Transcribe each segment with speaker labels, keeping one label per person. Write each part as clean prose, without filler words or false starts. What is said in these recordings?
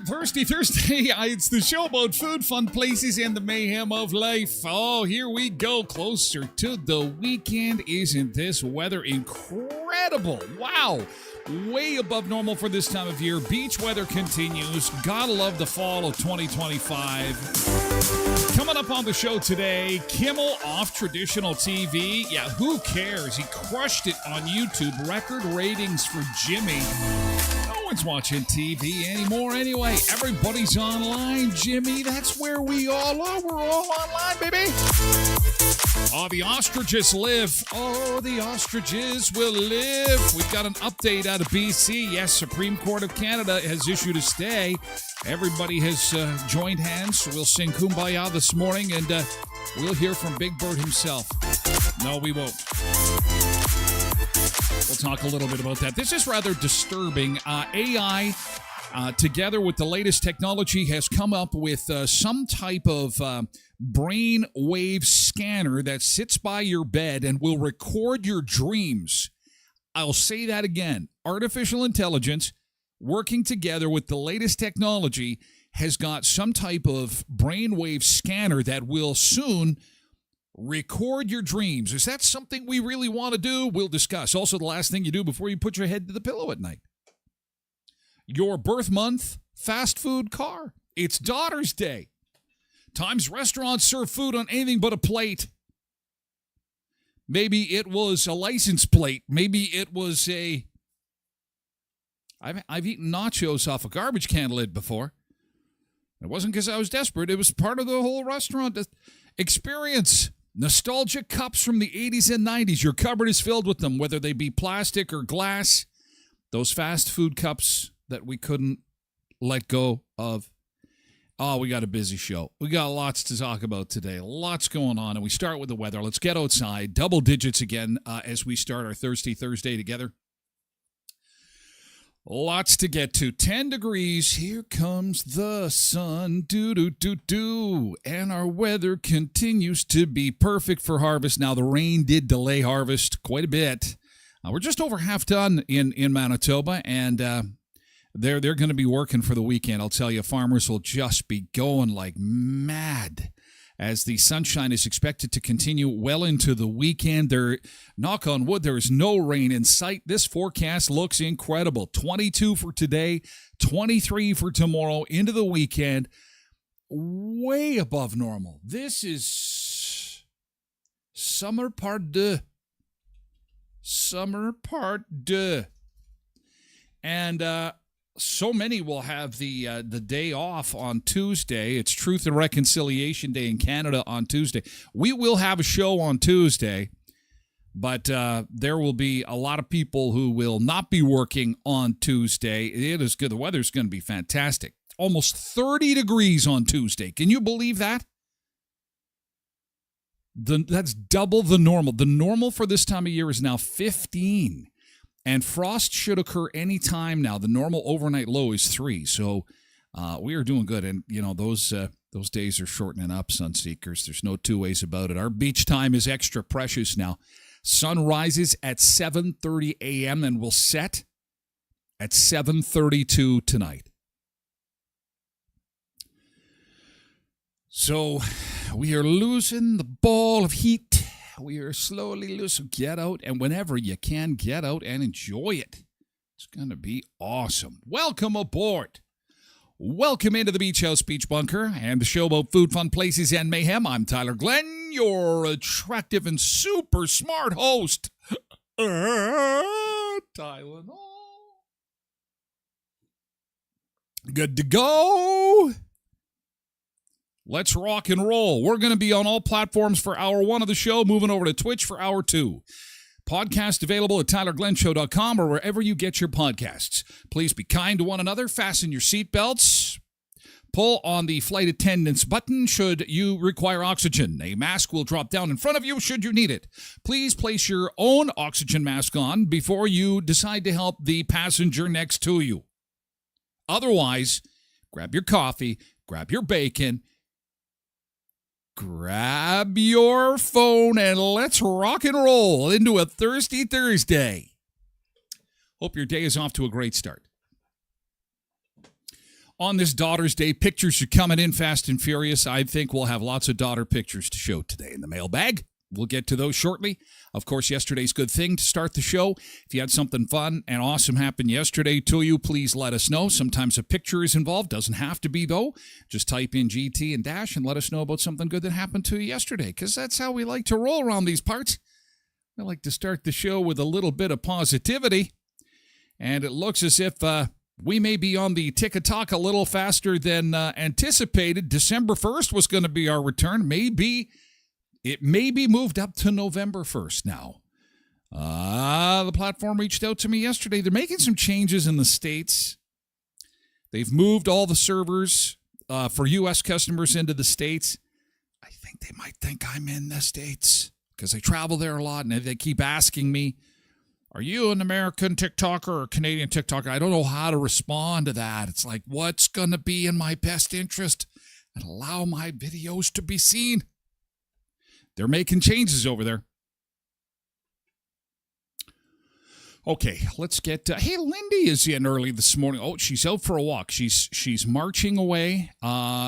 Speaker 1: Thirsty Thursday. It's the show about food, fun places, and the mayhem of life. Oh, here we go. Closer to the weekend. Isn't this weather incredible? Wow. Way above normal for this time of year. Beach weather continues. Gotta love the fall of 2025. Coming up on the show today, Kimmel off traditional TV. Yeah, who cares? He crushed it on YouTube. Record ratings for Jimmy. No one's watching TV anymore anyway. Everybody's online, Jimmy. That's where we all are. We're all online, baby. Oh, the ostriches live. Oh, the ostriches will live. We've got an update out of BC. Yes, Supreme Court of Canada has issued a stay. Everybody has joined hands. We'll sing Kumbaya this morning, and we'll hear from Big Bird himself. No, we won't. We'll talk a little bit about that. This is rather disturbing. AI, together with the latest technology, has come up with some type of brain wave scanner that sits by your bed and will record your dreams. I'll say that again. Artificial intelligence, working together with the latest technology, has got some type of brainwave scanner that will soon record your dreams. Is that something we really want to do? We'll discuss. Also, the last thing you do before you put your head to the pillow at night. Your birth month fast food car. It's Daughter's Day. Times restaurants serve food on anything but a plate. Maybe it was a license plate. Maybe it was a... I've eaten nachos off a garbage can lid before. It wasn't because I was desperate. It was part of the whole restaurant experience. Nostalgic cups from the 80s and 90s. Your cupboard is filled with them, whether they be plastic or glass. Those fast food cups that we couldn't let go of. Oh, we got a busy show. We got lots to talk about today. Lots going on, and we start with the weather. Let's get outside. Double digits again as we start our Thirsty Thursday together. Lots to get to. 10 degrees. Here comes the sun. Do-do-do-do. And our weather continues to be perfect for harvest. Now, the rain did delay harvest quite a bit. We're just over half done in Manitoba, and they're going to be working for the weekend. I'll tell you, farmers will just be going like mad as the sunshine is expected to continue well into the weekend. Knock on wood, there is no rain in sight. This forecast looks incredible. 22 for today, 23 for tomorrow, into the weekend. Way above normal. This is Summer part 2. Summer part 2. And so many will have the day off on Tuesday. It's Truth and Reconciliation Day in Canada on Tuesday. We will have a show on Tuesday, but there will be a lot of people who will not be working on Tuesday. It is good. The weather's going to be fantastic. Almost 30 degrees on Tuesday. Can you believe that? That's double the normal. The normal for this time of year is now 15. And frost should occur any time now. The normal overnight low is 3. So we are doing good. And, you know, those days are shortening up, Sunseekers. There's no two ways about it. Our beach time is extra precious now. Sun rises at 7:30 a.m. and will set at 7:32 tonight. So we are losing the ball of heat. We are slowly losing. Get out, and whenever you can, get out and enjoy it. It's going to be awesome. Welcome aboard. Welcome into the Beach House Beach Bunker and the show about food, fun, places, and mayhem. I'm Tyler Glen, your attractive and super smart host. Tylenol. Good to go. Let's rock and roll. We're going to be on all platforms for hour 1 of the show, moving over to Twitch for hour 2. Podcast available at tylerglenshow.com or wherever you get your podcasts. Please be kind to one another. Fasten your seatbelts. Pull on the flight attendant's button should you require oxygen. A mask will drop down in front of you should you need it. Please place your own oxygen mask on before you decide to help the passenger next to you. Otherwise, grab your coffee, grab your bacon, grab your phone, and let's rock and roll into a Thirsty Thursday. Hope your day is off to a great start. On this Daughter's Day, pictures are coming in fast and furious. I think we'll have lots of daughter pictures to show today in the mailbag. We'll get to those shortly. Of course, yesterday's good thing to start the show. If you had something fun and awesome happen yesterday to you, please let us know. Sometimes a picture is involved. Doesn't have to be, though. Just type in GT and dash and let us know about something good that happened to you yesterday, because that's how we like to roll around these parts. We like to start the show with a little bit of positivity, and it looks as if we may be on the tick-a-tock a little faster than anticipated. December 1st was going to be our return. It may be moved up to November 1st now. The platform reached out to me yesterday. They're making some changes in the States. They've moved all the servers for U.S. customers into the States. I think they might think I'm in the States because I travel there a lot, and they keep asking me, are you an American TikToker or a Canadian TikToker? I don't know how to respond to that. It's like, what's going to be in my best interest and allow my videos to be seen? They're making changes over there. Okay, let's get... hey, Lindy is in early this morning. Oh, she's out for a walk. She's marching away.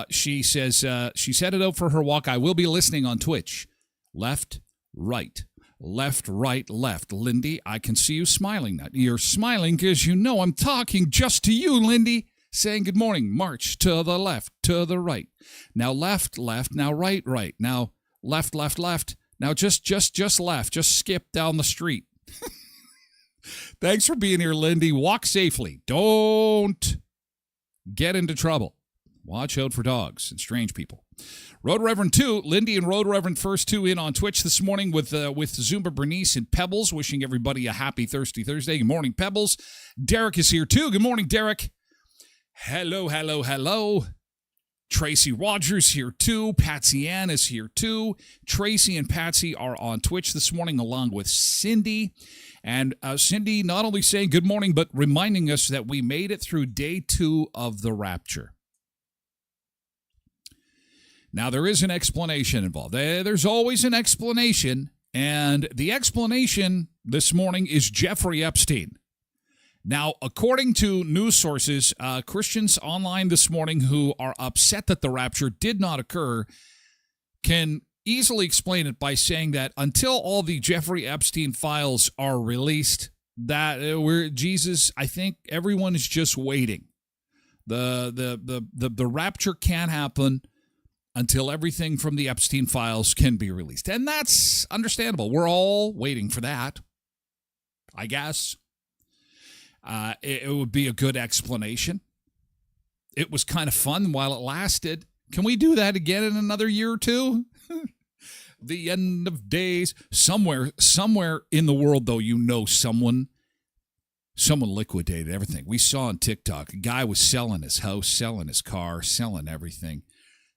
Speaker 1: She says she's headed out for her walk. I will be listening on Twitch. Left, right. Left, right, left. Lindy, I can see you smiling. You're smiling because you know I'm talking just to you, Lindy. Saying good morning. March to the left, to the right. Now left, left. Now right, right. Now... left, left, left. Now just left. Just skip down the street. Thanks for being here, Lindy. Walk safely. Don't get into trouble. Watch out for dogs and strange people. Road Reverend 2, Lindy and Road Reverend First 2 in on Twitch this morning with Zumba Bernice and Pebbles, wishing everybody a happy Thirsty Thursday. Good morning, Pebbles. Derek is here too. Good morning, Derek. Hello, hello, hello. Tracy Rogers here too. Patsy Ann is here too. Tracy and Patsy are on Twitch this morning along with Cindy. And Cindy not only saying good morning, but reminding us that we made it through day 2 of the rapture. Now, there is an explanation involved. There's always an explanation. And the explanation this morning is Jeffrey Epstein. Now, according to news sources, Christians online this morning who are upset that the rapture did not occur can easily explain it by saying that until all the Jeffrey Epstein files are released, that I think everyone is just waiting. The rapture can't happen until everything from the Epstein files can be released. And that's understandable. We're all waiting for that, I guess. It would be a good explanation. It was kind of fun while it lasted. Can we do that again in another year or two? The end of days. Somewhere in the world, though, someone liquidated everything. We saw on TikTok, a guy was selling his house, selling his car, selling everything.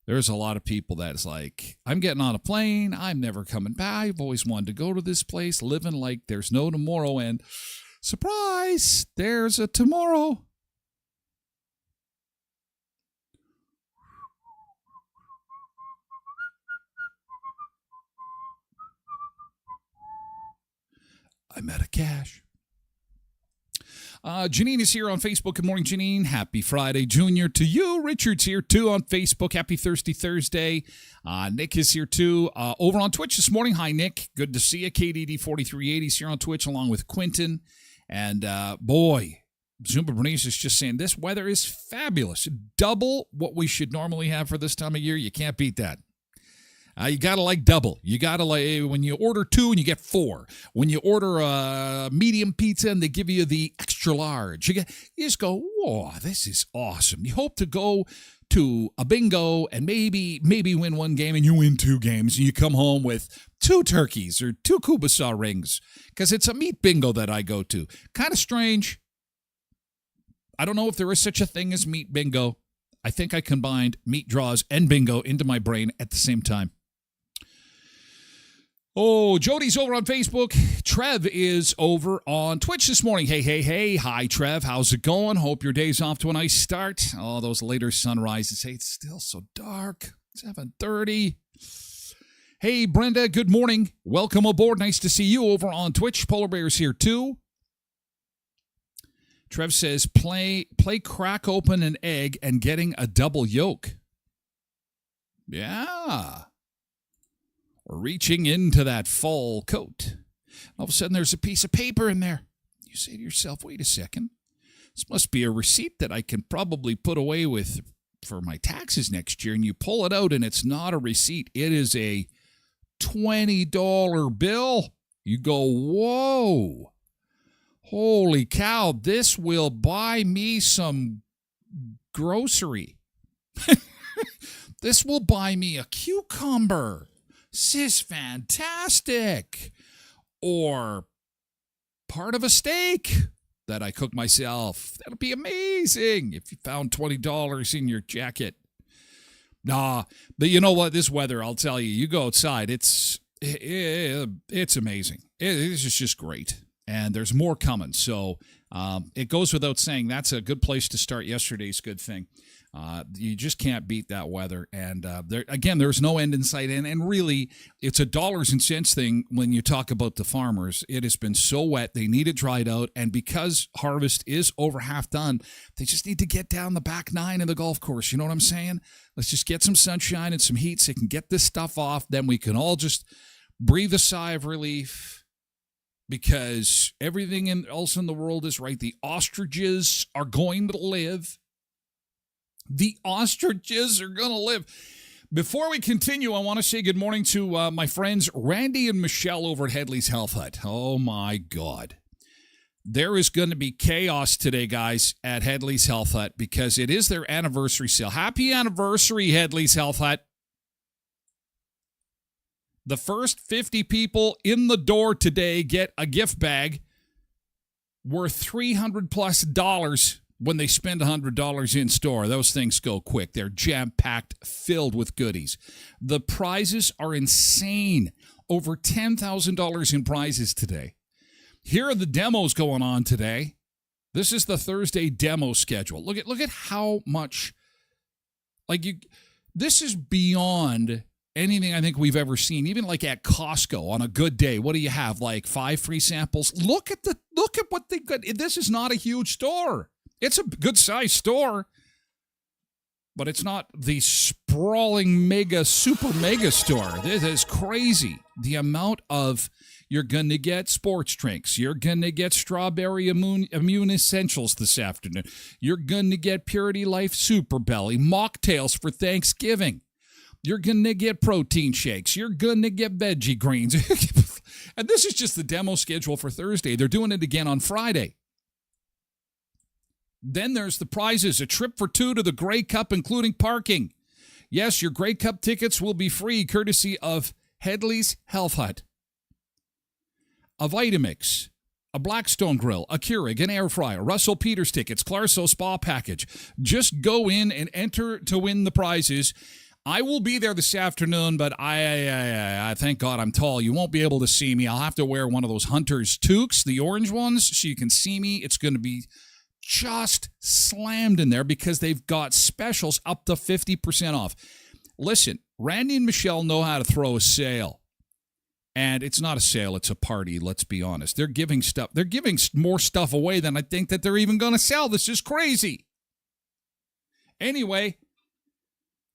Speaker 1: There's a lot of people that's like, I'm getting on a plane. I'm never coming back. I've always wanted to go to this place, living like there's no tomorrow. And surprise, there's a tomorrow. I'm out of cash. Janine is here on Facebook. Good morning, Janine. Happy Friday, Junior, to you. Richard's here, too, on Facebook. Happy Thirsty Thursday. Nick is here, too. Over on Twitch this morning. Hi, Nick. Good to see you. KDD4380 is here on Twitch, along with Quentin. And, boy, Zumba Bernice is just saying this weather is fabulous. Double what we should normally have for this time of year. You can't beat that. You got to like double. You got to like when you order 2 and you get 4. When you order a medium pizza and they give you the extra large, you just go, whoa, this is awesome. You hope to go to a bingo and maybe win 1 game and you win 2 games and you come home with 2 turkeys or 2 Kubasa rings because it's a meat bingo that I go to. Kind of strange. I don't know if there is such a thing as meat bingo. I think I combined meat draws and bingo into my brain at the same time. Oh, Jody's over on Facebook. Trev is over on Twitch this morning. Hey. Hi, Trev. How's it going? Hope your day's off to a nice start. Oh, those later sunrises. Hey, it's still so dark. 7:30. Hey, Brenda. Good morning. Welcome aboard. Nice to see you over on Twitch. Polar Bear's here, too. Trev says, play crack open an egg and getting a double yolk. Yeah. Or reaching into that fall coat. All of a sudden, there's a piece of paper in there. You say to yourself, wait a second. This must be a receipt that I can probably put away with for my taxes next year. And you pull it out, and it's not a receipt. It is a $20 bill. You go, whoa. Holy cow, this will buy me some grocery. This will buy me a cucumber. This is fantastic. Or part of a steak that I cook myself. That'll be amazing if you found $20 in your jacket. Nah, but you know what? This weather, I'll tell you, you go outside, it's amazing. It's just great. And there's more coming. So it goes without saying that's a good place to start yesterday's good thing. You just can't beat that weather. And there's no end in sight. And really, it's a dollars and cents thing when you talk about the farmers. It has been so wet. They need it dried out. And because harvest is over half done, they just need to get down the back 9 of the golf course. You know what I'm saying? Let's just get some sunshine and some heat so they can get this stuff off. Then we can all just breathe a sigh of relief. Because everything else in the world is right. The ostriches are going to live. The ostriches are going to live. Before we continue, I want to say good morning to my friends Randy and Michelle over at Headley's Health Hut. Oh, my God. There is going to be chaos today, guys, at Headley's Health Hut because it is their anniversary sale. Happy anniversary, Headley's Health Hut. The first 50 people in the door today get a gift bag worth $300+ when they spend $100 in store. Those things go quick. They're jam-packed, filled with goodies. The prizes are insane. Over $10,000 in prizes today. Here are the demos going on today. This is the Thursday demo schedule. Look at how much, this is beyond anything I think we've ever seen, even like at Costco on a good day. What do you have? Like 5 free samples? Look at what they got. This is not a huge store. It's a good sized store, but it's not the sprawling super mega store. This is crazy. The amount of, you're going to get sports drinks. You're going to get strawberry immune essentials this afternoon. You're going to get Purity Life Super Belly mocktails for Thanksgiving. You're going to get protein shakes. You're going to get veggie greens. And this is just the demo schedule for Thursday. They're doing it again on Friday. Then there's the prizes, a trip for two to the Grey Cup, including parking. Yes, your Grey Cup tickets will be free, courtesy of Headley's Health Hut. A Vitamix, a Blackstone Grill, a Keurig, an air fryer, Russell Peters tickets, Clarso Spa package. Just go in and enter to win the prizes. I will be there this afternoon, but I thank God I'm tall. You won't be able to see me. I'll have to wear one of those Hunter's toques, the orange ones, so you can see me. It's going to be just slammed in there because they've got specials up to 50% off. Listen, Randy and Michelle know how to throw a sale. And it's not a sale, it's a party, let's be honest. They're giving more stuff away than I think that they're even going to sell. This is crazy. Anyway,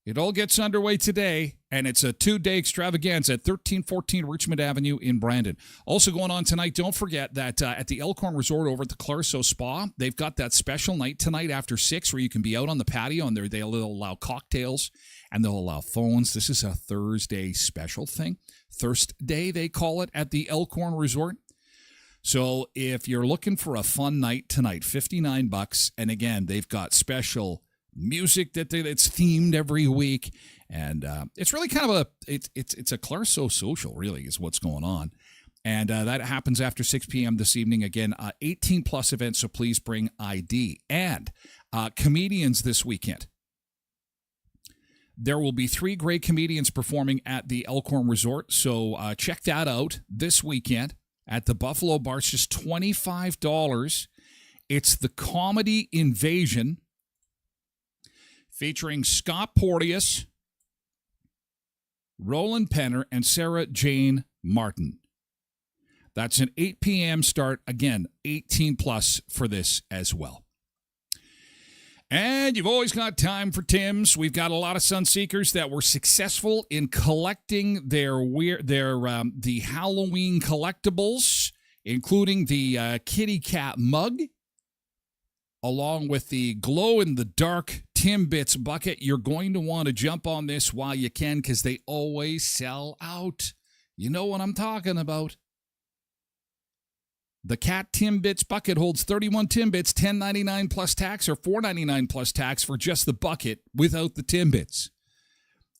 Speaker 1: it all gets underway today, and it's a 2-day extravaganza at 1314 Richmond Avenue in Brandon. Also going on tonight, don't forget that at the Elkhorn Resort over at the Clarso Spa, they've got that special night tonight after 6 where you can be out on the patio, and they'll allow cocktails, and they'll allow phones. This is a Thursday special thing. Thirst Day, they call it, at the Elkhorn Resort. So if you're looking for a fun night tonight, $59, and again, they've got special music that's themed every week, and it's really kind of it's a Clarso social, really, is what's going on. And that happens after 6 p.m. this evening. Again, 18-plus event, so please bring ID. And comedians this weekend. There will be 3 great comedians performing at the Elkhorn Resort, so check that out this weekend at the Buffalo Bar. It's just $25. It's the Comedy Invasion, featuring Scott Porteous, Roland Penner, and Sarah Jane Martin. That's an 8 p.m. start. Again, 18-plus for this as well. And you've always got time for Tim's. We've got a lot of Sunseekers that were successful in collecting the Halloween collectibles, including the kitty cat mug, along with the glow-in-the-dark Timbits bucket. You're going to want to jump on this while you can because they always sell out. You know what I'm talking about. The Cat Timbits bucket holds 31 Timbits, $10.99 plus tax, or $4.99 plus tax for just the bucket without the Timbits.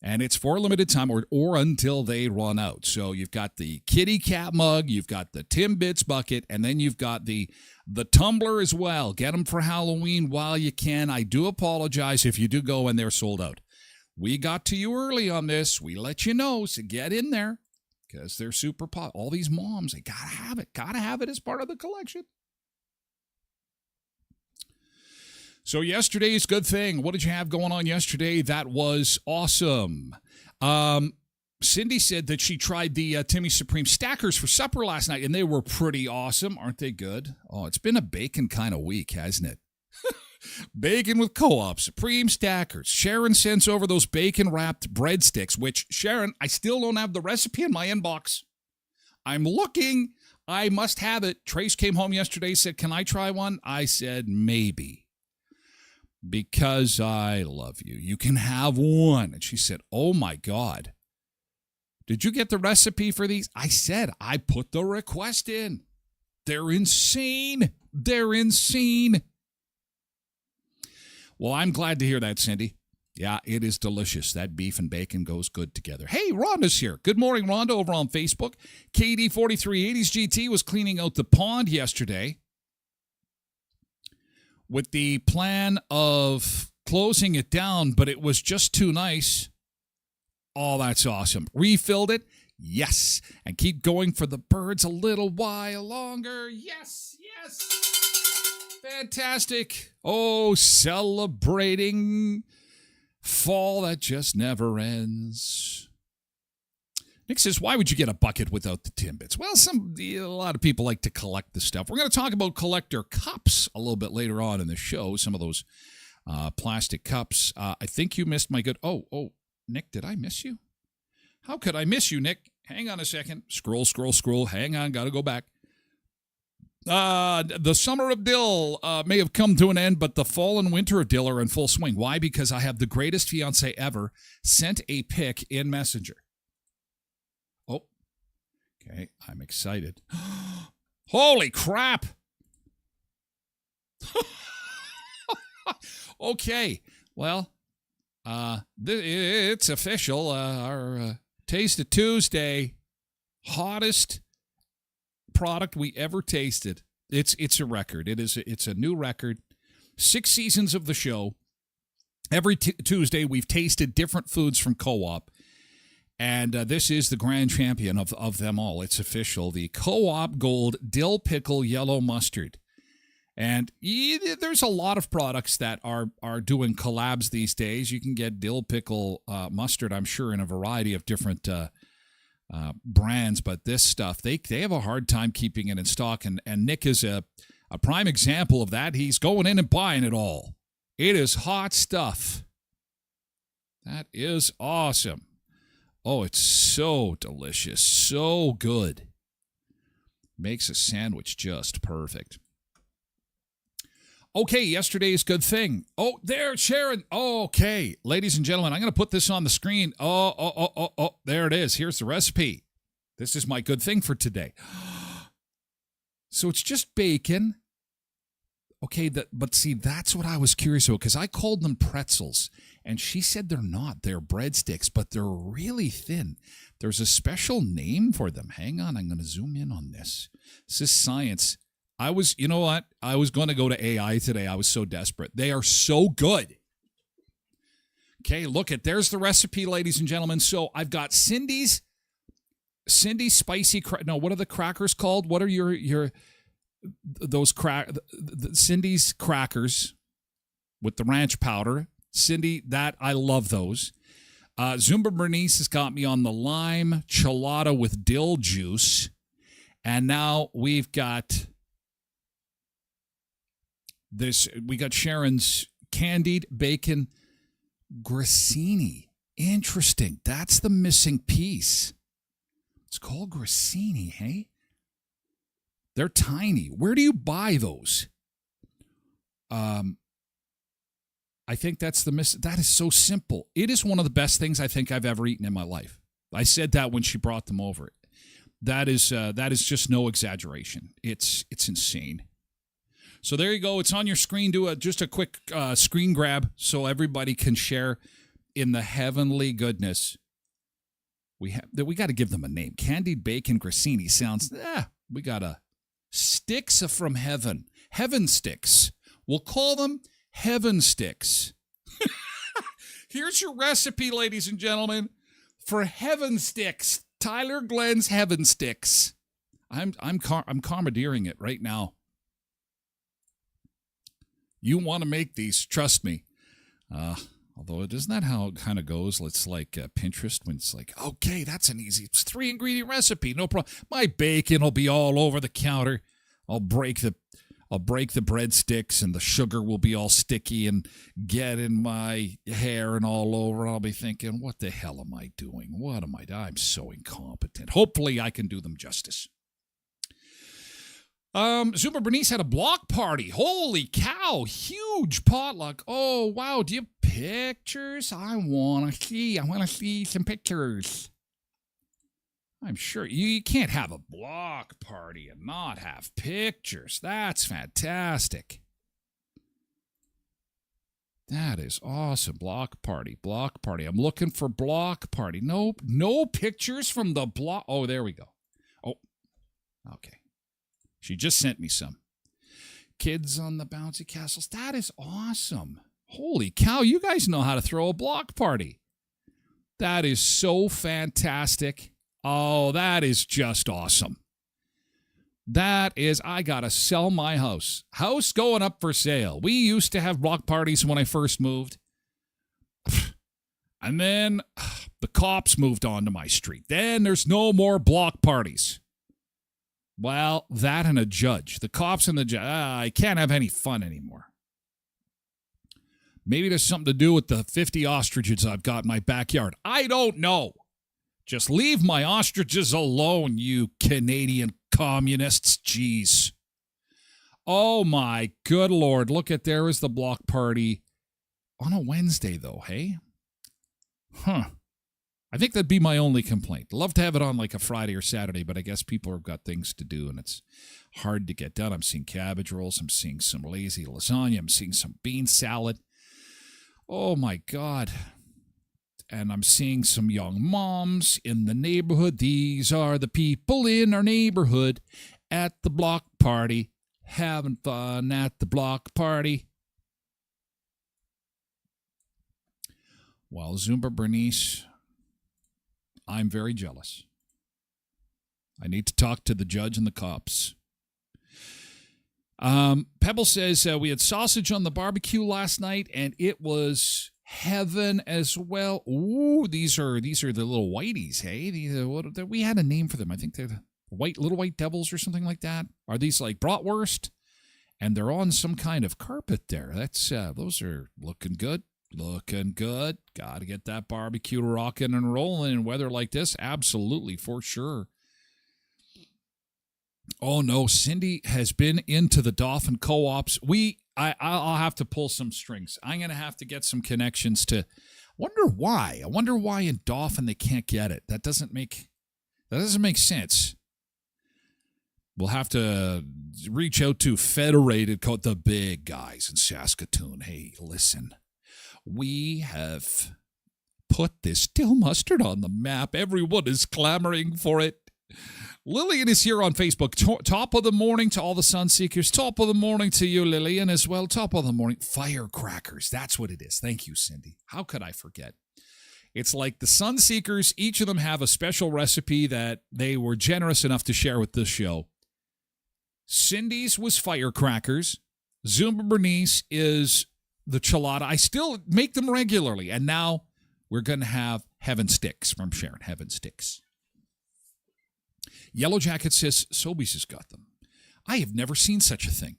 Speaker 1: And it's for a limited time or until they run out. So you've got the kitty cat mug, you've got the Timbits bucket, and then you've got the tumbler as well. Get them for Halloween while you can. I do apologize if you do go and they're sold out. We got to you early on this. We let you know, so get in there because they're super pop. All these moms, they gotta have it. Gotta have it as part of the collection. So yesterday's good thing. What did you have going on yesterday? That was awesome. Cindy said that she tried the Timmy Supreme Stackers for supper last night, and they were pretty awesome. Aren't they good? Oh, it's been a bacon kind of week, hasn't it? Bacon with Co-op, Supreme Stackers. Sharon sends over those bacon-wrapped breadsticks, which, Sharon, I still don't have the recipe in my inbox. I'm looking. I must have it. Trace came home yesterday, said, can I try one? I said, maybe. Because I love you. You can have one. And she said, oh, my God. Did you get the recipe for these? I said, I put the request in. They're insane. They're insane. Well, I'm glad to hear that, Cindy. Yeah, it is delicious. That beef and bacon goes good together. Hey, Rhonda's here. Good morning, Rhonda, over on Facebook. KD4380s GT was cleaning out the pond yesterday with the plan of closing it down, but it was just too nice. Oh, that's awesome. Refilled it? Yes. And keep going for the birds a little while longer. Yes, yes. Fantastic. Oh, celebrating fall that just never ends. Nick says, why would you get a bucket without the Timbits? Well, a lot of people like to collect the stuff. We're going to talk about collector cups a little bit later on in the show, some of those plastic cups. I think you missed my good... Oh, Nick, did I miss you? How could I miss you, Nick? Hang on a second. Scroll. Hang on, got to go back. The summer of dill may have come to an end, but the fall and winter of dill are in full swing. Why? Because I have the greatest fiance ever sent a pic in Messenger. Oh, okay. I'm excited. Holy crap. Okay. Well, it's official. Our Taste of Tuesday hottest product we ever tasted. It's a record. It's a new record. 6 seasons of the show. Every Tuesday we've tasted different foods from Co-op, and this is the grand champion of them all. It's official. The Co-op Gold Dill Pickle Yellow Mustard. And there's a lot of products that are doing collabs these days. You can get dill pickle mustard, I'm sure, in a variety of different brands, but this stuff, they have a hard time keeping it in stock, and Nick is a prime example of that. He's going in and buying it all. It is hot stuff. That is awesome. Oh, it's so delicious, so good. Makes a sandwich just perfect. Okay, yesterday's good thing. Oh, there, Sharon. Oh, okay. Ladies and gentlemen, I'm going to put this on the screen. Oh, there it is. Here's the recipe. This is my good thing for today. So it's just bacon. Okay, but see, that's what I was curious about, because I called them pretzels, and she said they're not. They're breadsticks, but they're really thin. There's a special name for them. Hang on, I'm going to zoom in on this. This is science. You know what? I was going to go to AI today. I was so desperate. They are so good. Okay, there's the recipe, ladies and gentlemen. So I've got Cindy's spicy, what are the crackers called? What are those Cindy's crackers with the ranch powder. Cindy, I love those. Zumba Bernice has got me on the lime chelada with dill juice. And now we've got we got Sharon's candied bacon grissini. Interesting. That's the missing piece. It's called grissini, hey? They're tiny. Where do you buy those? I think that's that is so simple. It is one of the best things I think I've ever eaten in my life. I said that when she brought them over. That is just no exaggeration. It's insane. So there you go. It's on your screen. Do just a quick screen grab so everybody can share in the heavenly goodness. We got to give them a name. Candied bacon grissini sounds. We got sticks from heaven. Heaven sticks. We'll call them heaven sticks. Here's your recipe, ladies and gentlemen, for heaven sticks. Tyler Glen's heaven sticks. I'm commandeering it right now. You want to make these, trust me. Although isn't that how it kind of goes? It's like Pinterest when it's like, okay, that's an easy, it's 3-ingredient recipe, no problem. My bacon will be all over the counter. I'll break the breadsticks, and the sugar will be all sticky and get in my hair and all over. I'll be thinking, what the hell am I doing? What am I doing? I'm so incompetent. Hopefully I can do them justice. Zumba Bernice had a block party. Holy cow. Huge potluck. Oh, wow. Do you have pictures? I want to see some pictures. I'm sure you can't have a block party and not have pictures. That's fantastic. That is awesome. Block party. I'm looking for block party. Nope. No pictures from the block. Oh, there we go. Oh, okay. She just sent me some. Kids on the bouncy castles. That is awesome. Holy cow, you guys know how to throw a block party. That is so fantastic. Oh, that is just awesome. I got to sell my house. House going up for sale. We used to have block parties when I first moved. And then the cops moved onto my street. Then there's no more block parties. Well, that and a judge. The cops and the judge. I can't have any fun anymore. Maybe there's something to do with the 50 ostriches I've got in my backyard. I don't know. Just leave my ostriches alone, you Canadian communists. Jeez. Oh, my good Lord. Look at there is the block party on a Wednesday, though, hey? Huh. I think that'd be my only complaint. Love to have it on like a Friday or Saturday, but I guess people have got things to do, and it's hard to get done. I'm seeing cabbage rolls. I'm seeing some lazy lasagna. I'm seeing some bean salad. Oh, my God. And I'm seeing some young moms in the neighborhood. These are the people in our neighborhood at the block party, having fun at the block party. While Zumba Bernice, I'm very jealous. I need to talk to the judge and the cops. Pebble says we had sausage on the barbecue last night, and it was heaven as well. Ooh, these are the little whiteys, hey? We had a name for them. I think they're the little white devils or something like that. Are these like bratwurst? And they're on some kind of carpet there. Those are looking good. Looking good. Got to get that barbecue rocking and rolling in weather like this. Absolutely, for sure. Oh, no. Cindy has been into the Dauphin co-ops. I'll have to pull some strings. I'm going to have to get some connections to... I wonder why in Dauphin they can't get it. That doesn't make sense. We'll have to reach out to Federated, the big guys in Saskatoon. Hey, listen. We have put this dill mustard on the map. Everyone is clamoring for it. Lillian is here on Facebook. Top of the morning to all the Sunseekers. Top of the morning to you, Lillian, as well. Top of the morning. Firecrackers. That's what it is. Thank you, Cindy. How could I forget? It's like the Sunseekers, each of them have a special recipe that they were generous enough to share with this show. Cindy's was firecrackers. Zumba Bernice is the chilada. I still make them regularly. And now we're going to have Heaven Sticks from Sharon. Heaven Sticks. Yellow Jacket says Sobeys has got them. I have never seen such a thing.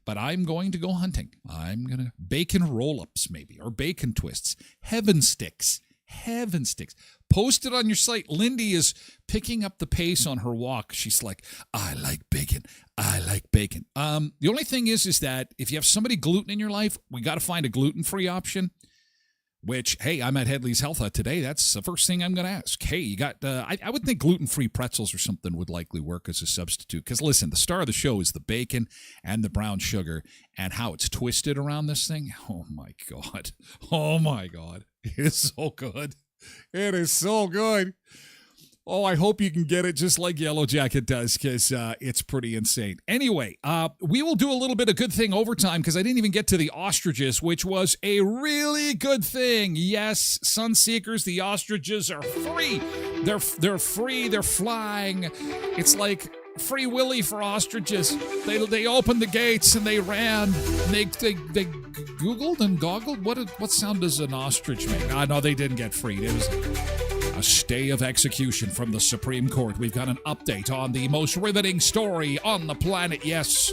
Speaker 1: But I'm going to go hunting. I'm going to bacon roll-ups maybe, or bacon twists. Heaven Sticks. Heaven Sticks. Post it on your site. Lindy is picking up the pace on her walk. She's like, I like bacon. I like bacon. The only thing is that if you have somebody gluten in your life, we got to find a gluten-free option. Which, hey, I'm at Headley's Health Hut today. That's the first thing I'm going to ask. Hey, you got, I would think gluten-free pretzels or something would likely work as a substitute. Because, listen, the star of the show is the bacon and the brown sugar and how it's twisted around this thing. Oh, my God. Oh, my God. It is so good. It is so good. Oh, I hope you can get it just like Yellow Jacket does, because it's pretty insane. Anyway, we will do a little bit of good thing overtime, because I didn't even get to the ostriches, which was a really good thing. Yes, Sunseekers, the ostriches are free. They're free. They're flying. It's like Free Willy for ostriches. They opened the gates and they ran. They Googled and goggled. What sound does an ostrich make? No, they didn't get freed. It was a stay of execution from the Supreme Court. We've got an update on the most riveting story on the planet. Yes,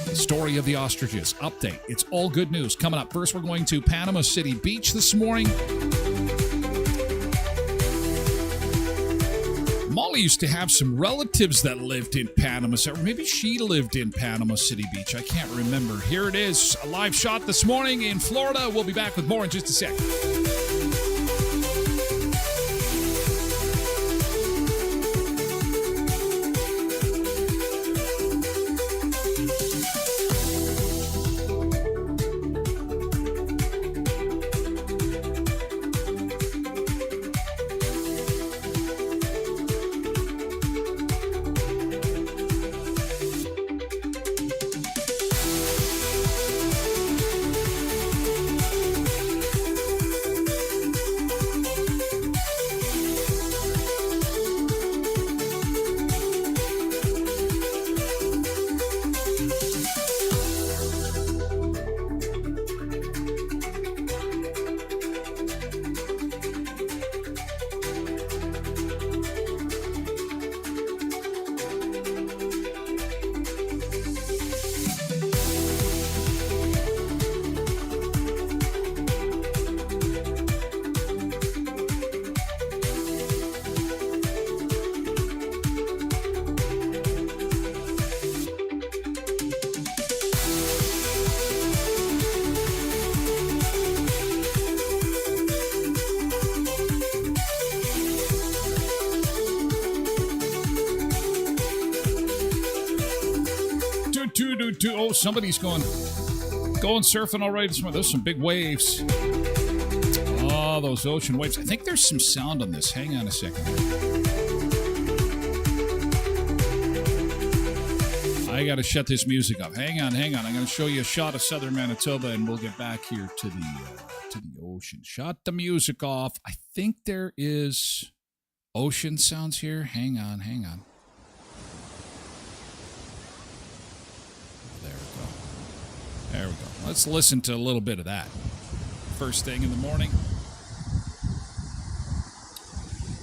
Speaker 1: the story of the ostriches. Update. It's all good news. Coming up, first we're going to Panama City Beach this morning. Molly used to have some relatives that lived in Panama City, or maybe she lived in Panama City Beach. I can't remember. Here it is, a live shot this morning in Florida. We'll be back with more in just a sec. Somebody's going surfing already this morning. There's some big waves. Oh, those ocean waves. I think there's some sound on this. Hang on a second. I got to shut this music up. Hang on. I'm going to show you a shot of southern Manitoba, and we'll get back here to the ocean. Shut the music off. I think there is ocean sounds here. Hang on. There we go. Let's listen to a little bit of that. First thing in the morning.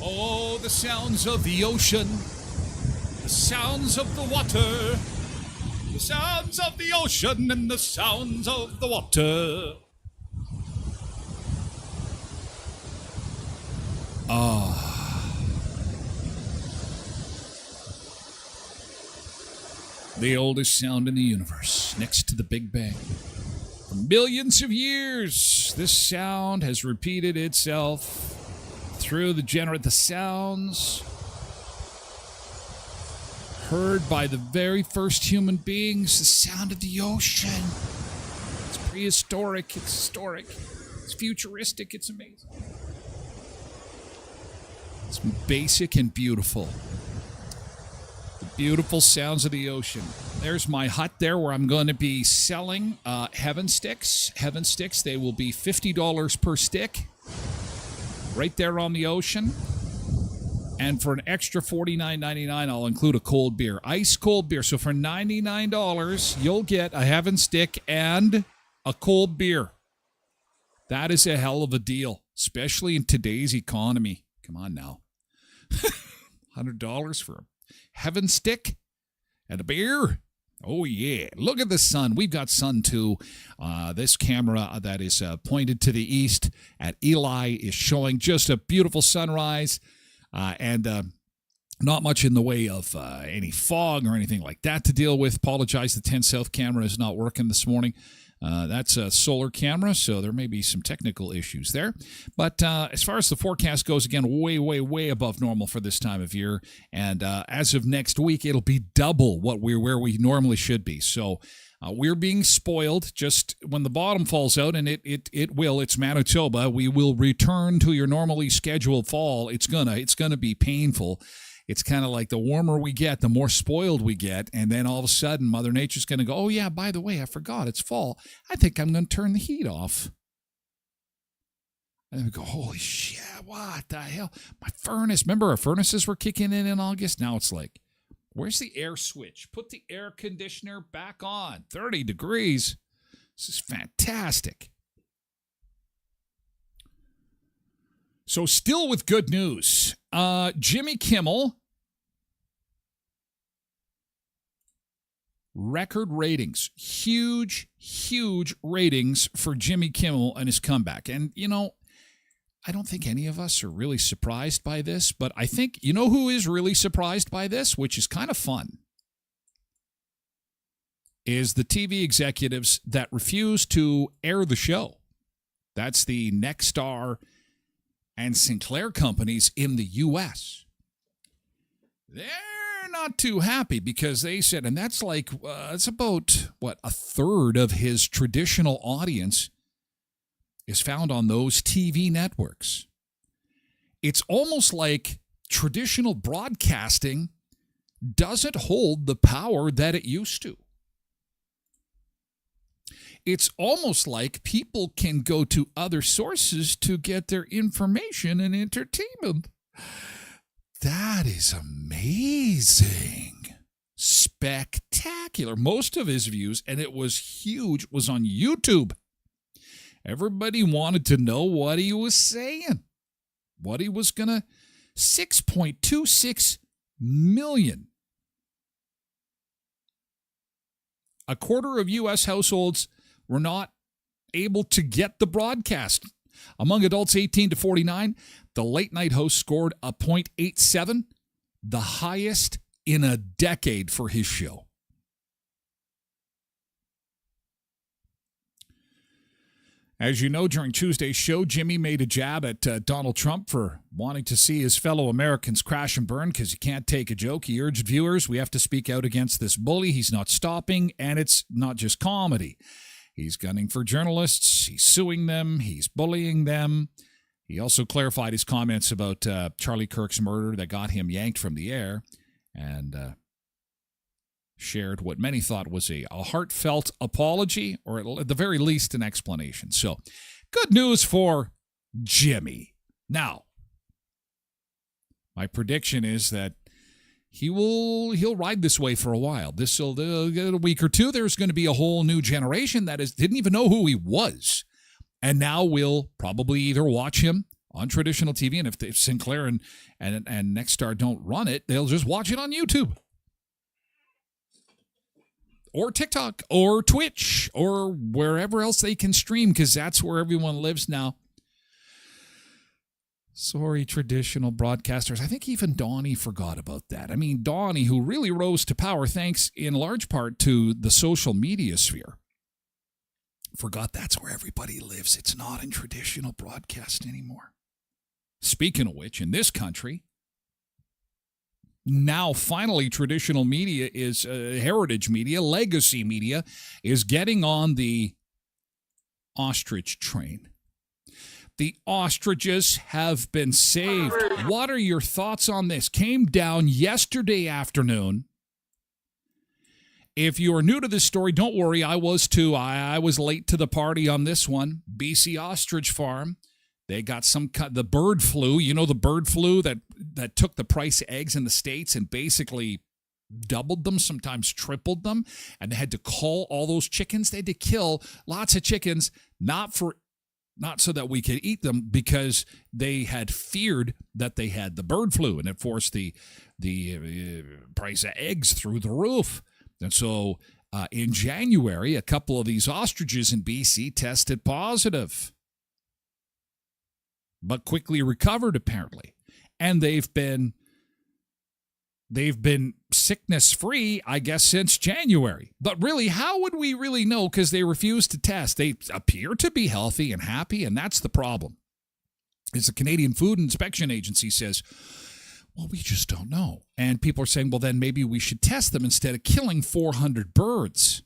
Speaker 1: Oh, the sounds of the ocean. The sounds of the water. The sounds of the ocean and the sounds of the water. The oldest sound in the universe, next to the Big Bang. For millions of years, this sound has repeated itself through the sounds heard by the very first human beings, the sound of the ocean. It's prehistoric, it's historic, it's futuristic, it's amazing. It's basic and beautiful. Beautiful sounds of the ocean. There's my hut there where I'm going to be selling heaven sticks. Heaven sticks, they will be $50 per stick. Right there on the ocean. And for an extra $49.99, I'll include a cold beer. Ice cold beer. So for $99, you'll get a heaven stick and a cold beer. That is a hell of a deal, especially in today's economy. Come on now. $100 for a heaven stick and a beer. Oh yeah, look at the sun. We've got sun too. This camera that is pointed to the east at Eli is showing just a beautiful sunrise, and not much in the way of any fog or anything like that to deal with. Apologize, the 10 South camera is not working this morning. That's a solar camera, so there may be some technical issues there. But as far as the forecast goes, again, way, way, way above normal for this time of year. And as of next week, it'll be double where we normally should be. So we're being spoiled. Just when the bottom falls out, and it will, it's Manitoba, we will return to your normally scheduled fall. It's gonna be painful. It's kind of like the warmer we get, the more spoiled we get. And then all of a sudden, Mother Nature's going to go, oh, yeah, by the way, I forgot, it's fall. I think I'm going to turn the heat off. And then we go, holy shit, what the hell? My furnace. Remember, our furnaces were kicking in August? Now it's like, where's the air switch? Put the air conditioner back on. 30 degrees. This is fantastic. So still with good news, Jimmy Kimmel, record ratings, huge ratings for Jimmy Kimmel and his comeback. And, I don't think any of us are really surprised by this, but I think, who is really surprised by this, which is kind of fun, is the TV executives that refuse to air the show. That's the Nexstar and Sinclair companies in the U.S. They're not too happy because they said, and that's like, it's about, a third of his traditional audience is found on those TV networks. It's almost like traditional broadcasting doesn't hold the power that it used to. It's almost like people can go to other sources to get their information and entertainment. That is amazing. Spectacular. Most of his views, and it was huge, was on YouTube. Everybody wanted to know what he was saying. What he was going to... 6.26 million. A quarter of U.S. households were not able to get the broadcast. Among adults 18 to 49, the late night host scored a .87, the highest in a decade for his show. As you know, during Tuesday's show, Jimmy made a jab at Donald Trump for wanting to see his fellow Americans crash and burn because you can't take a joke. He urged viewers, we have to speak out against this bully. He's not stopping, and it's not just comedy. He's gunning for journalists. He's suing them. He's bullying them. He also clarified his comments about Charlie Kirk's murder that got him yanked from the air and shared what many thought was a heartfelt apology, or at the very least an explanation. So, good news for Jimmy. Now, my prediction is that he'll ride this way for a while. This'll get a week or two. There's going to be a whole new generation that didn't even know who he was, and now will probably either watch him on traditional TV, and if Sinclair and Nexstar don't run it, they'll just watch it on YouTube, or TikTok, or Twitch, or wherever else they can stream, because that's where everyone lives now. Sorry, traditional broadcasters. I think even Donnie forgot about that. I mean, Donnie, who really rose to power thanks in large part to the social media sphere, forgot that's where everybody lives. It's not in traditional broadcast anymore. Speaking of which, in this country, now finally traditional media is heritage media, legacy media is getting on the ostrich train. The ostriches have been saved. What are your thoughts on this? Came down yesterday afternoon. If you are new to this story, don't worry. I was too. I was late to the party on this one. BC Ostrich Farm. They got the bird flu. You know, the bird flu that took the price of eggs in the States and basically doubled them, sometimes tripled them. And they had to cull all those chickens. They had to kill lots of chickens, not so that we could eat them, because they had feared that they had the bird flu, and it forced the price of eggs through the roof. And so in January, a couple of these ostriches in BC tested positive, but quickly recovered apparently. And they've been sickness-free, I guess, since January. But really, how would we really know? Because they refuse to test. They appear to be healthy and happy, and that's the problem. As the Canadian Food Inspection Agency says, well, we just don't know. And people are saying, well, then maybe we should test them instead of killing 400 birds.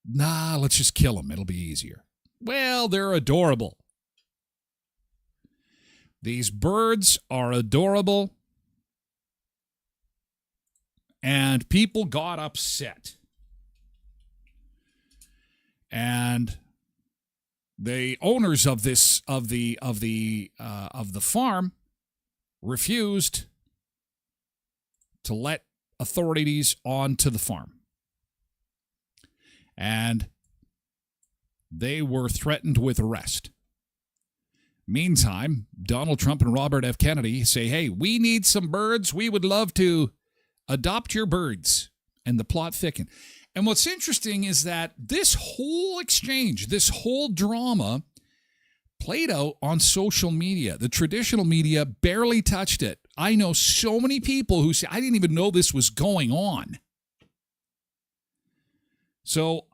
Speaker 1: Nah, let's just kill them. It'll be easier. Well, they're adorable. These birds are adorable. And people got upset. And the owners of the farm refused to let authorities onto the farm. And they were threatened with arrest. Meantime, Donald Trump and Robert F. Kennedy say, hey, we need some birds. We would love to adopt your birds. And the plot thickened. And what's interesting is that this whole exchange, this whole drama played out on social media. The traditional media barely touched it. I know so many people who say, I didn't even know this was going on. So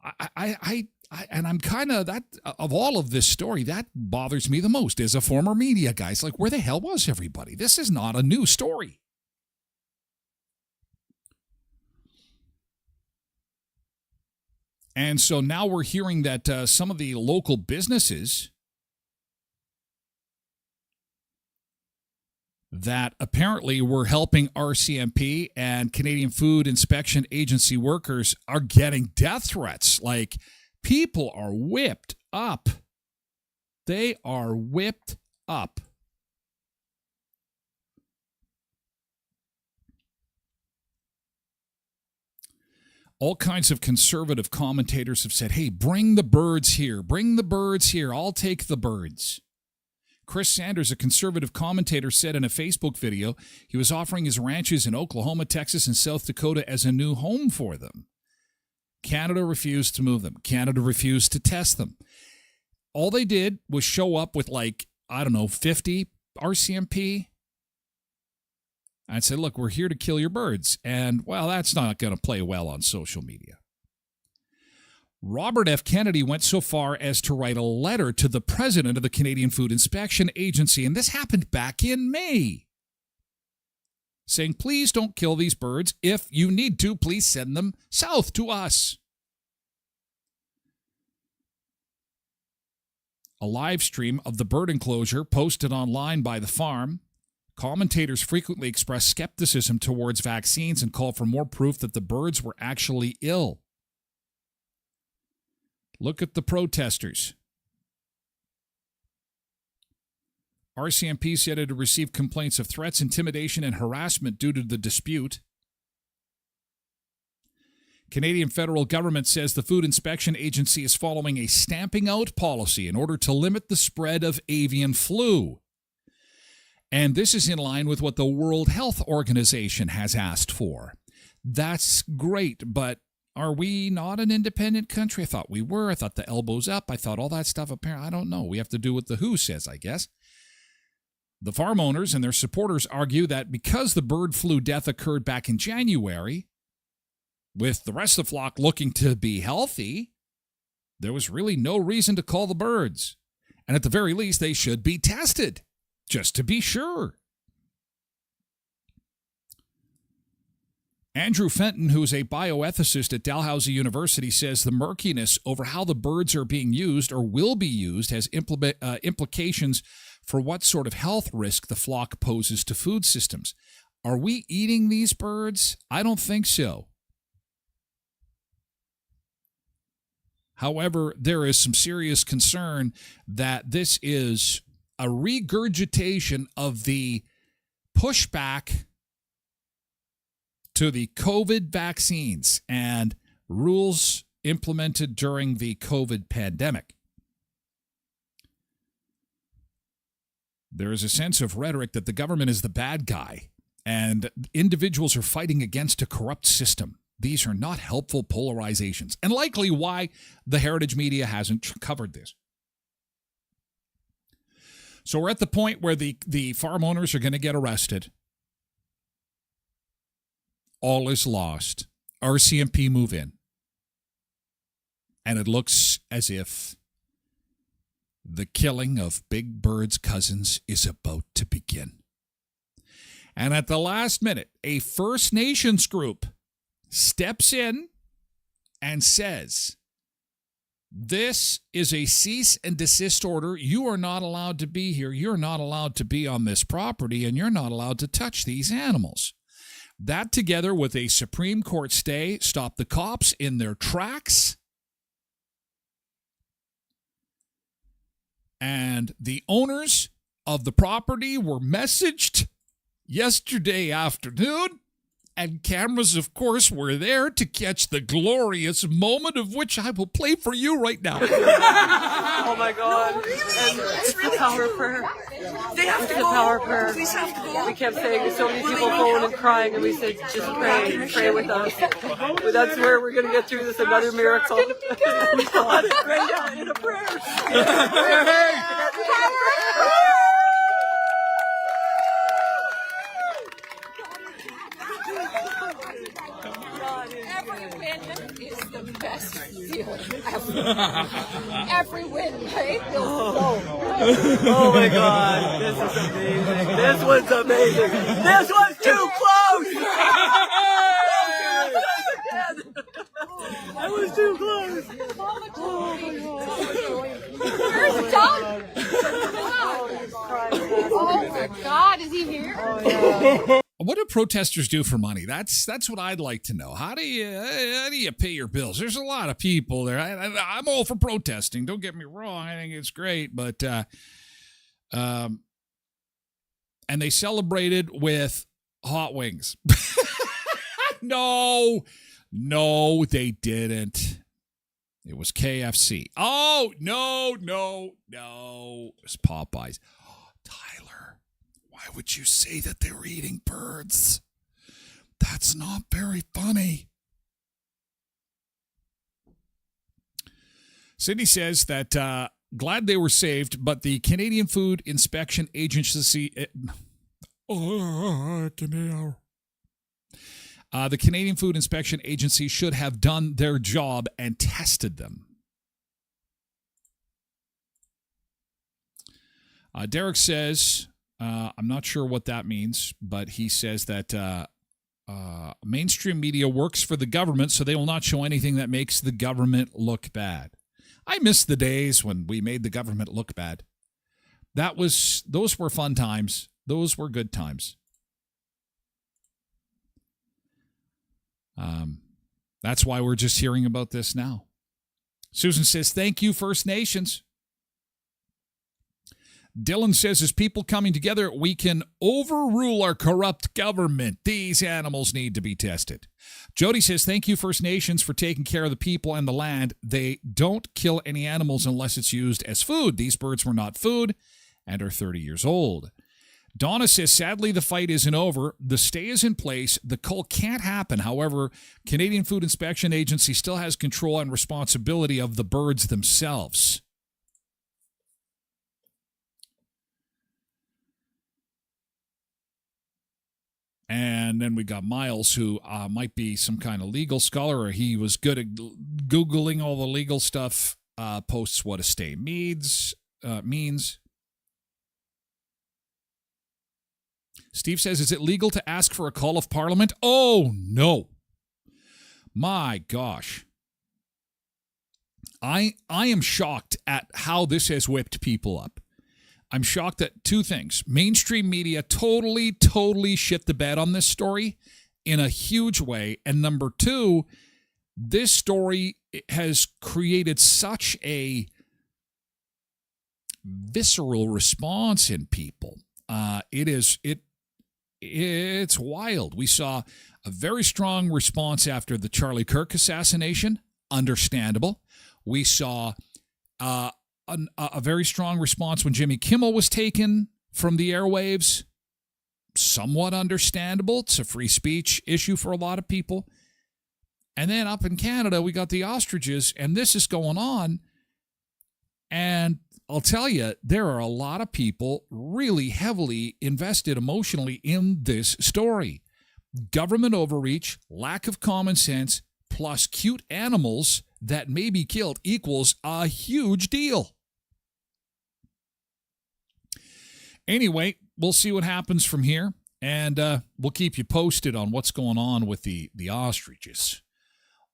Speaker 1: and I'm kind of that of all of this story, that bothers me the most as a former media guy. It's like, where the hell was everybody? This is not a new story. And so now we're hearing that some of the local businesses that apparently were helping RCMP and Canadian Food Inspection Agency workers are getting death threats. Like, people are whipped up. They are whipped up. All kinds of conservative commentators have said, hey, bring the birds here. Bring the birds here. I'll take the birds. Chris Sanders, a conservative commentator, said in a Facebook video he was offering his ranches in Oklahoma, Texas, and South Dakota as a new home for them. Canada refused to move them. Canada refused to test them. All they did was show up with 50 RCMP and said, look, we're here to kill your birds. And, well, that's not going to play well on social media. Robert F. Kennedy went so far as to write a letter to the president of the Canadian Food Inspection Agency, and this happened back in May, saying, please don't kill these birds. If you need to, please send them south to us. A live stream of the bird enclosure posted online by the farm. Commentators frequently express skepticism towards vaccines and call for more proof that the birds were actually ill. Look at the protesters. RCMP said it had received complaints of threats, intimidation, and harassment due to the dispute. Canadian federal government says the Food Inspection Agency is following a stamping out policy in order to limit the spread of avian flu. And this is in line with what the World Health Organization has asked for. That's great, but are we not an independent country? I thought we were. I thought the elbows up. I thought all that stuff. Apparently, I don't know. We have to do what the WHO says, I guess. The farm owners and their supporters argue that because the bird flu death occurred back in January, with the rest of the flock looking to be healthy, there was really no reason to call the birds. And at the very least, they should be tested, just to be sure. Andrew Fenton, who is a bioethicist at Dalhousie University, says the murkiness over how the birds are being used or will be used has implications for what sort of health risk the flock poses to food systems. Are we eating these birds? I don't think so. However, there is some serious concern that this is a regurgitation of the pushback to the COVID vaccines and rules implemented during the COVID pandemic. There is a sense of rhetoric that the government is the bad guy and individuals are fighting against a corrupt system. These are not helpful polarizations, and likely why the heritage media hasn't covered this. So we're at the point where the farm owners are going to get arrested. All is lost. RCMP move in. And it looks as if the killing of Big Bird's cousins is about to begin. And at the last minute, a First Nations group steps in and says, this is a cease and desist order. You are not allowed to be here. You're not allowed to be on this property, and you're not allowed to touch these animals. That, together with a Supreme Court stay, stopped the cops in their tracks. And the owners of the property were messaged yesterday afternoon. And cameras, of course, were there to catch the glorious moment of which I will play for you right now.
Speaker 2: Oh, my God.
Speaker 3: No, really?
Speaker 2: And it's the power prayer.
Speaker 3: They have to
Speaker 2: The
Speaker 3: go.
Speaker 2: power prayer.
Speaker 3: Please have to go.
Speaker 2: We kept saying, so many people phone and crying, and we said, just pray with us. But that's where we're going to get through this, another miracle. God, pray down in a prayer.
Speaker 4: Every win is the best feeling ever. Every win, right?
Speaker 2: Oh my God, this is amazing. This one's amazing. This one's too close. That was too close.
Speaker 4: Where's Doug? Oh my God, is he here?
Speaker 1: What do protesters do for money? That's what I'd like to know. How do you pay your bills? There's a lot of people there. I'm all for protesting. Don't get me wrong. I think it's great, but and they celebrated with hot wings. No, they didn't. It was KFC. Oh, no. It was Popeyes. Tyler, why would you say that they were eating birds? That's not very funny. Sydney says that glad they were saved, but the Canadian Food Inspection Agency... The Canadian Food Inspection Agency should have done their job and tested them. Derek says, I'm not sure what that means, but he says that mainstream media works for the government, so they will not show anything that makes the government look bad. I miss the days when we made the government look bad. Those were fun times. Those were good times. That's why we're just hearing about this now. Susan says, thank you, First Nations. Dylan says, as people coming together, we can overrule our corrupt government. These animals need to be tested. Jody says, thank you, First Nations, for taking care of the people and the land. They don't kill any animals unless it's used as food. These birds were not food and are 30 years old. Donna says, sadly, the fight isn't over. The stay is in place. The cull can't happen. However, Canadian Food Inspection Agency still has control and responsibility of the birds themselves. And then we got Miles, who might be some kind of legal scholar, or he was good at Googling all the legal stuff, posts what a stay means. Steve says, is it legal to ask for a call of Parliament? Oh, no. My gosh. I am shocked at how this has whipped people up. I'm shocked at two things. Mainstream media totally shit the bed on this story in a huge way. And number two, this story has created such a visceral response in people. It's wild. We saw a very strong response after the Charlie Kirk assassination. Understandable. We saw a very strong response when Jimmy Kimmel was taken from the airwaves. Somewhat understandable. It's a free speech issue for a lot of people. And then up in Canada, we got the ostriches, and this is going on. And I'll tell you, there are a lot of people really heavily invested emotionally in this story. Government overreach, lack of common sense, plus cute animals that may be killed equals a huge deal. Anyway, we'll see what happens from here, and we'll keep you posted on what's going on with the ostriches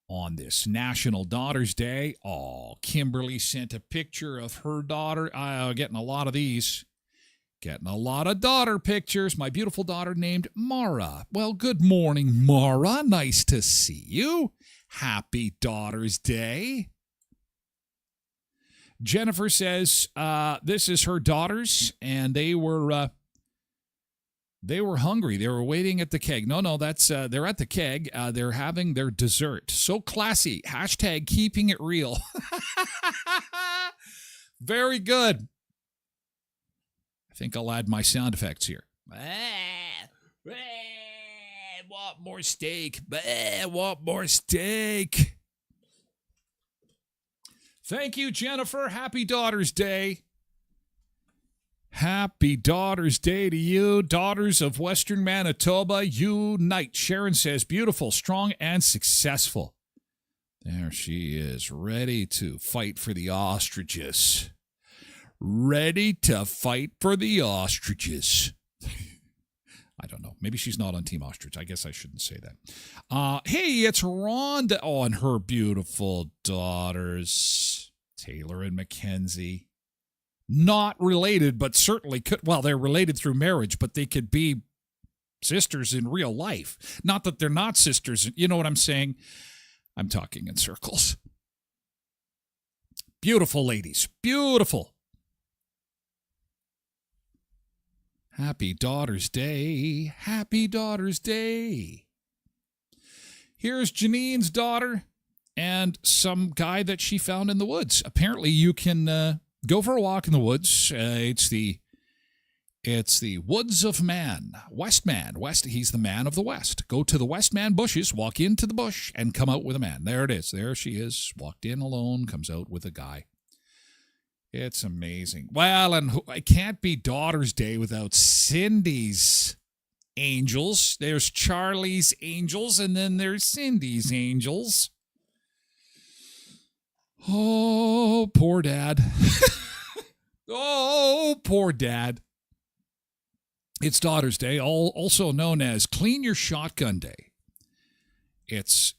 Speaker 1: on this National Daughters Day. Oh, Kimberly sent a picture of her daughter. Getting a lot of these. Getting a lot of daughter pictures. My beautiful daughter named Mara. Well, good morning, Mara. Nice to see you. Happy Daughters Day. Jennifer says this is her daughters, and they were hungry. They were waiting at the keg. No, that's they're at the keg. They're having their dessert. So classy. Hashtag keeping it real. Very good. I think I'll add my sound effects here. Want more steak. Want more steak. Thank you, Jennifer. Happy Daughters Day. Happy Daughters Day to you. Daughters of Western Manitoba, unite. Sharon says, beautiful, strong, and successful. There she is, ready to fight for the ostriches. Ready to fight for the ostriches. I don't know. Maybe she's not on Team Ostrich. I guess I shouldn't say that. Hey, it's Rhonda. Oh, and her beautiful daughters, Taylor and Mackenzie. Not related, but certainly could. Well, they're related through marriage, but they could be sisters in real life. Not that they're not sisters. You know what I'm saying? I'm talking in circles. Beautiful ladies. Beautiful. Happy Daughters Day. Happy Daughters Day. Here's Janine's daughter and some guy that she found in the woods. Apparently, you can go for a walk in the woods. It's the Woods of Man. Westman. He's the man of the West. Go to the Westman bushes, walk into the bush, and come out with a man. There it is. There she is. Walked in alone, comes out with a guy. It's amazing. Well, and it can't be Daughters Day without Cindy's angels. There's Charlie's angels, and then there's Cindy's angels. Oh, poor Dad. Oh, poor Dad. It's Daughter's Day, also known as Clean Your Shotgun Day. It's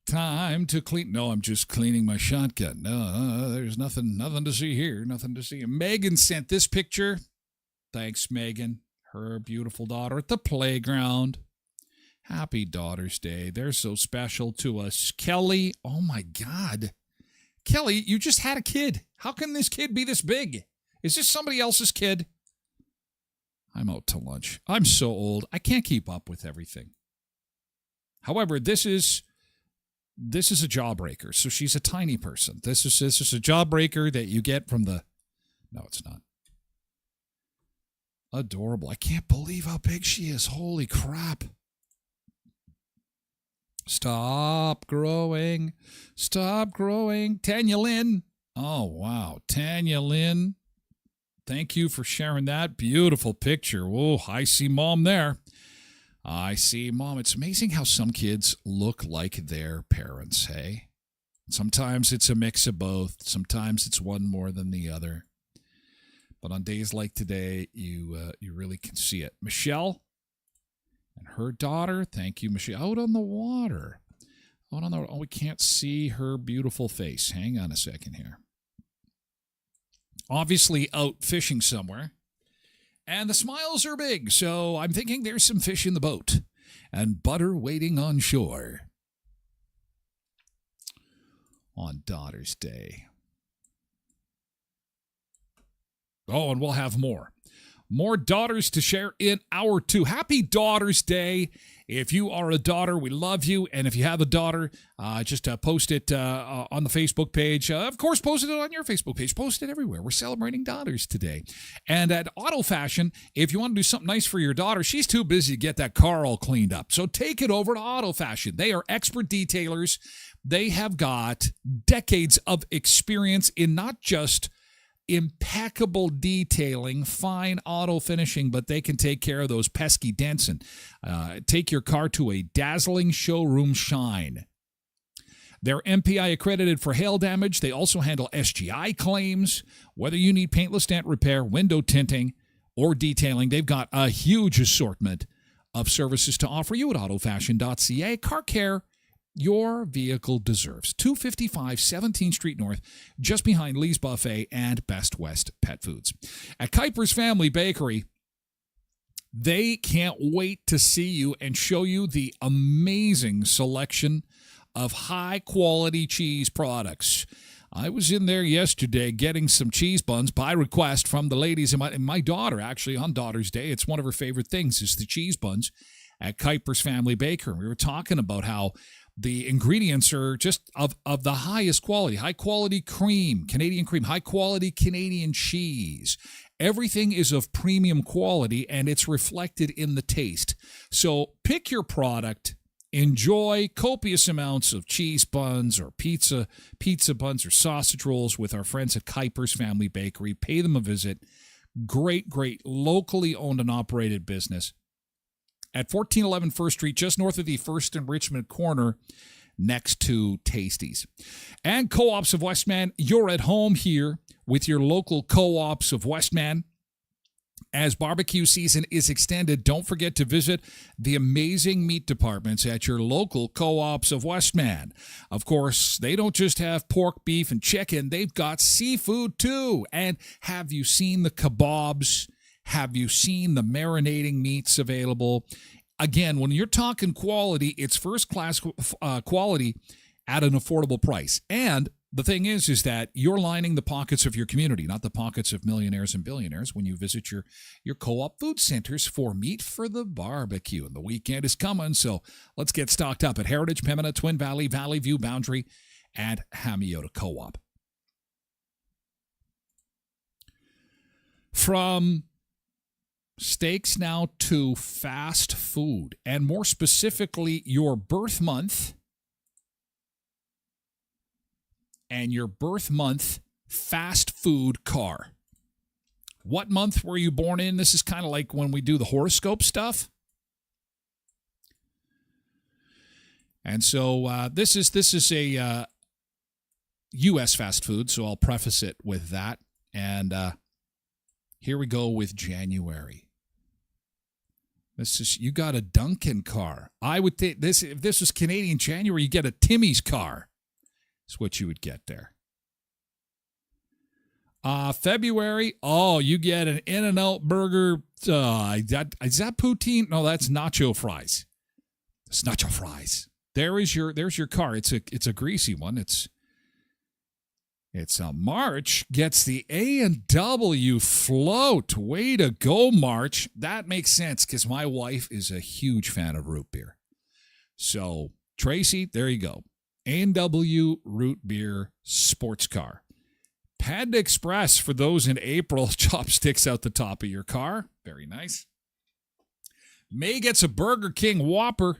Speaker 1: time to clean. No, I'm just cleaning my shotgun. No, there's nothing to see here. Nothing to see. Megan sent this picture. Thanks, Megan. Her beautiful daughter at the playground. Happy Daughter's Day. They're so special to us. Kelly, oh my God. Kelly, you just had a kid. How can this kid be this big? Is this somebody else's kid? I'm out to lunch. I'm so old. I can't keep up with everything. However, this is a jawbreaker. So she's a tiny person. This is a jawbreaker that you get from the... No, it's not. Adorable. I can't believe how big she is. Holy crap. Stop growing. Stop growing. Tanya Lynn. Oh, wow. Tanya Lynn. Thank you for sharing that beautiful picture. Oh, I see Mom there. I see Mom. It's amazing how some kids look like their parents, hey? Sometimes it's a mix of both. Sometimes it's one more than the other. But on days like today, you really can see it. Michelle and her daughter. Thank you, Michelle. Out on the water. Out on the... Oh, we can't see her beautiful face. Hang on a second here. Obviously out fishing somewhere. And the smiles are big, so I'm thinking there's some fish in the boat. And butter waiting on shore. On Daughter's Day. Oh, and we'll have more. More daughters to share in hour 2. Happy Daughter's Day. If you are a daughter, we love you. And if you have a daughter, just post it on the Facebook page. Of course, post it on your Facebook page. Post it everywhere. We're celebrating daughters today. And at Auto Fashion, if you want to do something nice for your daughter, she's too busy to get that car all cleaned up. So take it over to Auto Fashion. They are expert detailers. They have got decades of experience in not just impeccable detailing, fine auto finishing, but they can take care of those pesky dents and take your car to a dazzling showroom shine. They're MPI accredited for hail damage. They also handle SGI claims. Whether you need paintless dent repair, window tinting, or detailing, they've got a huge assortment of services to offer you at autofashion.ca. Car care your vehicle deserves. 255 17th Street North, just behind Lee's Buffet and Best West Pet Foods. At Kuiper's Family Bakery, they can't wait to see you and show you the amazing selection of high-quality cheese products. I was in there yesterday getting some cheese buns by request from the ladies and my daughter, actually, on Daughter's Day. It's one of her favorite things is the cheese buns at Kuiper's Family Bakery. We were talking about how the ingredients are just of the highest quality. High-quality cream, Canadian cream, high-quality Canadian cheese. Everything is of premium quality, and it's reflected in the taste. So pick your product. Enjoy copious amounts of cheese buns or pizza buns or sausage rolls with our friends at Kuiper's Family Bakery. Pay them a visit. Great, locally owned and operated business. At 1411 First Street, just north of the First and Richmond corner, next to Tasties. And Co-ops of Westman, you're at home here with your local Co-ops of Westman. As barbecue season is extended, don't forget to visit the amazing meat departments at your local Co-ops of Westman. Of course, they don't just have pork, beef, and chicken. They've got seafood, too. And have you seen the kebabs? Have you seen the marinating meats available? Again, when you're talking quality, it's first-class quality at an affordable price. And the thing is that you're lining the pockets of your community, not the pockets of millionaires and billionaires when you visit your co-op food centers for meat for the barbecue. And the weekend is coming, so let's get stocked up at Heritage, Pembina, Twin Valley, Valley View, Boundary, and Hamiota Co-op. From steaks now to fast food, and more specifically, your birth month and your birth month fast food car. What month were you born in? This is kind of like when we do the horoscope stuff. And so this is a U.S. fast food, so I'll preface it with that. And here we go with January. You got a Duncan car. I would think if this was Canadian January, you get a Timmy's car. That's what you would get there. February, you get an In-N-Out burger. Is that poutine? No, that's nacho fries. It's nacho fries. There's your car. It's a greasy one. It's March gets the A&W float. Way to go, March. That makes sense because my wife is a huge fan of root beer. So, Tracy, there you go. A&W root beer sports car. Panda Express for those in April. Chopsticks out the top of your car. Very nice. May gets a Burger King Whopper.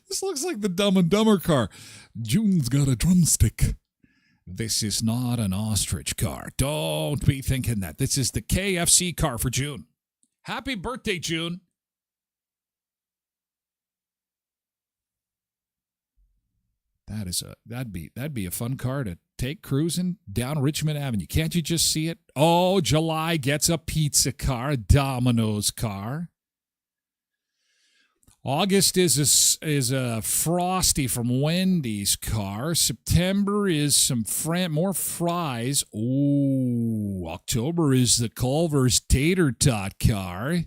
Speaker 1: This looks like the Dumb and Dumber car. June's got a drumstick. This is not an ostrich car. Don't be thinking that. This is the KFC car for June. Happy birthday, June. That'd be a fun car to take cruising down Richmond Avenue. Can't you just see it? Oh, July gets a pizza car, a Domino's car. August is a Frosty from Wendy's car. September is some more fries. Ooh, October is the Culver's Tater Tot car.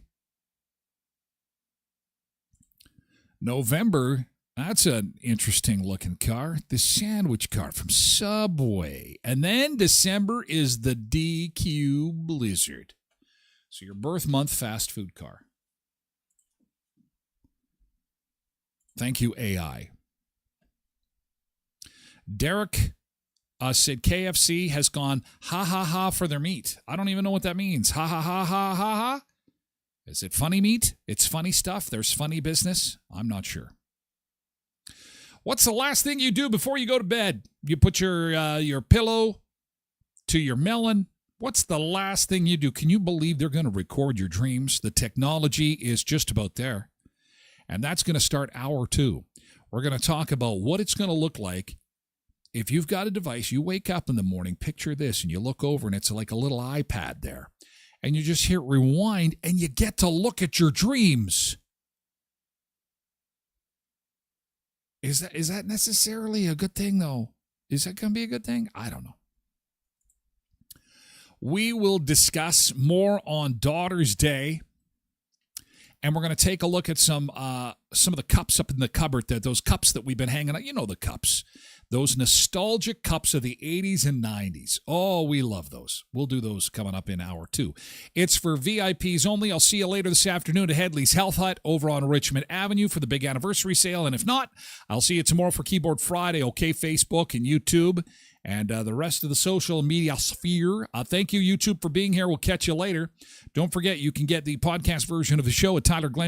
Speaker 1: November, that's an interesting looking car. The sandwich car from Subway. And then December is the DQ Blizzard. So your birth month fast food car. Thank you, AI. Derek said KFC has gone ha ha ha for their meat. I don't even know what that means. Ha ha ha ha ha ha. Is it funny meat? It's funny stuff. There's funny business. I'm not sure. What's the last thing you do before you go to bed? You put your pillow to your melon. What's the last thing you do? Can you believe they're going to record your dreams? The technology is just about there. And that's going to start hour 2. We're going to talk about what it's going to look like if you've got a device. You wake up in the morning, picture this, and you look over, and it's like a little iPad there. And you just hit rewind, and you get to look at your dreams. Is that necessarily a good thing, though? Is that going to be a good thing? I don't know. We will discuss more on Daughter's Day. And we're going to take a look at some of the cups up in the cupboard, those cups that we've been hanging on. You know the cups. Those nostalgic cups of the 80s and 90s. Oh, we love those. We'll do those coming up in hour 2. It's for VIPs only. I'll see you later this afternoon at Headley's Health Hut over on Richmond Avenue for the big anniversary sale. And if not, I'll see you tomorrow for Keyboard Friday, okay, Facebook and YouTube and the rest of the social media sphere. Thank you, YouTube, for being here. We'll catch you later. Don't forget, you can get the podcast version of the show at Tyler Glen.